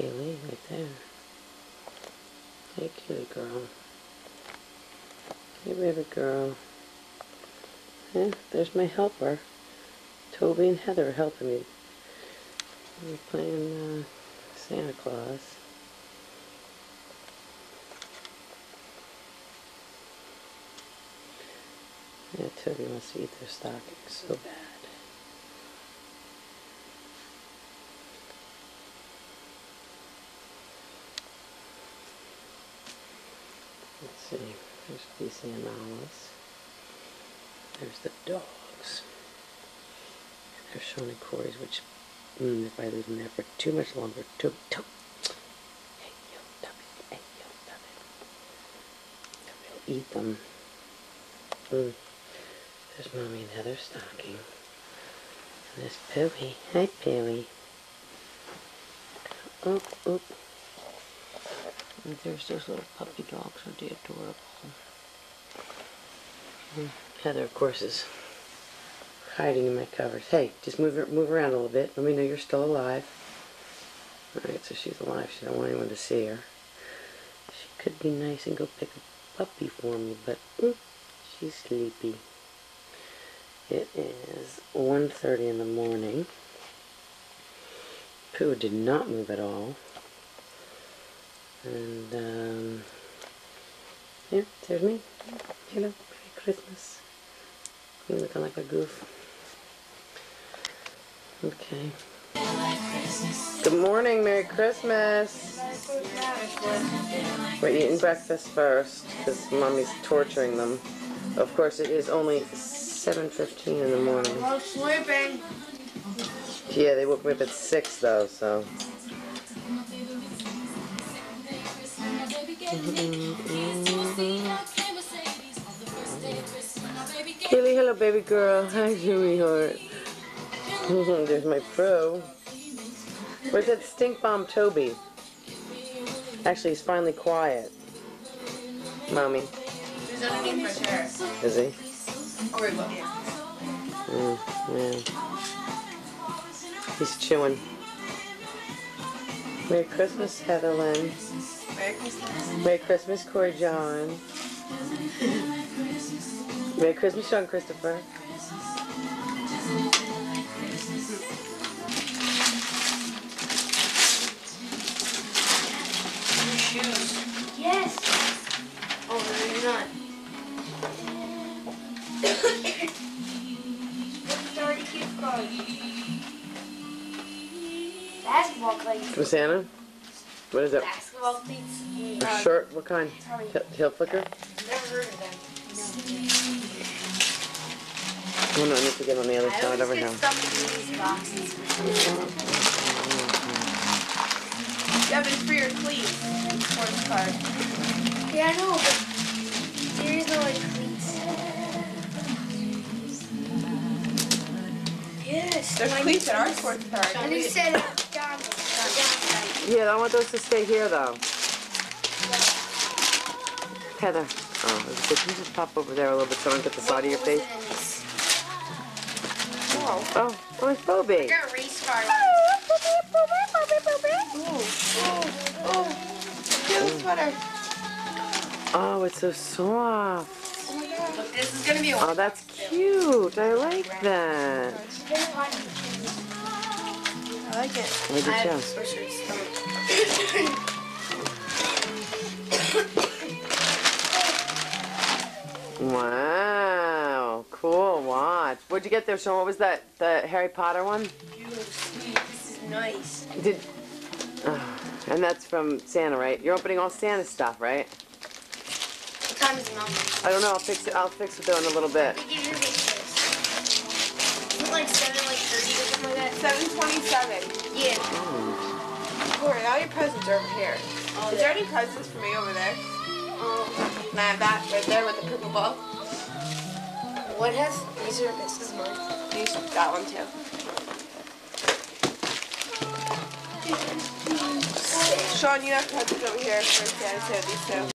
Kaylee right there. Hey, kitty girl. Hey, baby girl. Yeah, there's my helper. Toby and Heather are helping me. We're playing Santa Claus. Yeah, Toby wants to eat their stockings so bad. Let's see. There's Lisa and Alice. There's the dogs. There's Sean and Corey's, which, if I leave them there for too much longer, Hey, yo, Tubby. Hey, yo, Tubby. Tubby will eat them. There's Mommy and Heather's stocking. And there's Pooey. Hi, Pooey. Oh, oh. And there's those little puppy dogs. Aren't they adorable? Heather, of course, is hiding in my covers. Hey, just move around a little bit. Let me know you're still alive. Alright, so she's alive. She don't want anyone to see her. She could be nice and go pick a puppy for me, but she's sleepy. It is 1:30 in the morning. Pooh did not move at all. And, yeah, there's me. Hello, Merry Christmas. You looking like a goof. Okay. Good morning, Merry Christmas. We're eating breakfast first, because Mommy's torturing them. Of course, it is only 7:15 in the morning. I'm sleeping. Yeah, they woke me up at 6 though, so. Kaylee, hello baby girl. Hi, sweetheart. There's my pro. Where's that stink bomb Toby? Actually, he's finally quiet. Mommy. He's underneath my chair. Is he? Oh, wait, look. Yeah. He's chewing. Merry Christmas, Heatherlyn. Merry Christmas. Merry Christmas, Corey John. Merry Christmas, Sean Christopher. Shoes. Yes. Oh, no, you're not. It's already cute card. Basketball cleats. From Santa? What is it? Basketball cleats. A shirt? What kind? Heel flicker? Never heard of them. Oh no, I need to get on the other side over here. I always get stuff in these boxes for some reason. Yeah, but it's for your cleats. Sports card. Yeah, I know, but there is no like cleats. Yes. There's cleats in our sports card. And he said down. Yeah, I want those to stay here though. Heather. Oh, can you just pop over there a little bit so I don't get the side of your face? Oh, it's Bobby. I got a race car. Cute sweater. Oh, it's so soft. Oh my god. Look, this is gonna be a Oh, that's cute. I like that. I like it. I do too. Wow, cool watch. What'd you get there, Sean? What was that? The Harry Potter one? Ew, sweet. This is nice. And that's from Santa, right? You're opening all Santa stuff, right? What time is it, Mom? I don't know. I'll fix it. I'll fix it though in a little bit. What did you make this? Is it like 7:30 or something like that? 7:27. Yeah. Corey, all your presents are over here. Oh, Is there any presents for me over there? Can I have that right there with the purple ball? What has? This is mine. Use that one too. Sean, you have presents over here for Santa too. These two.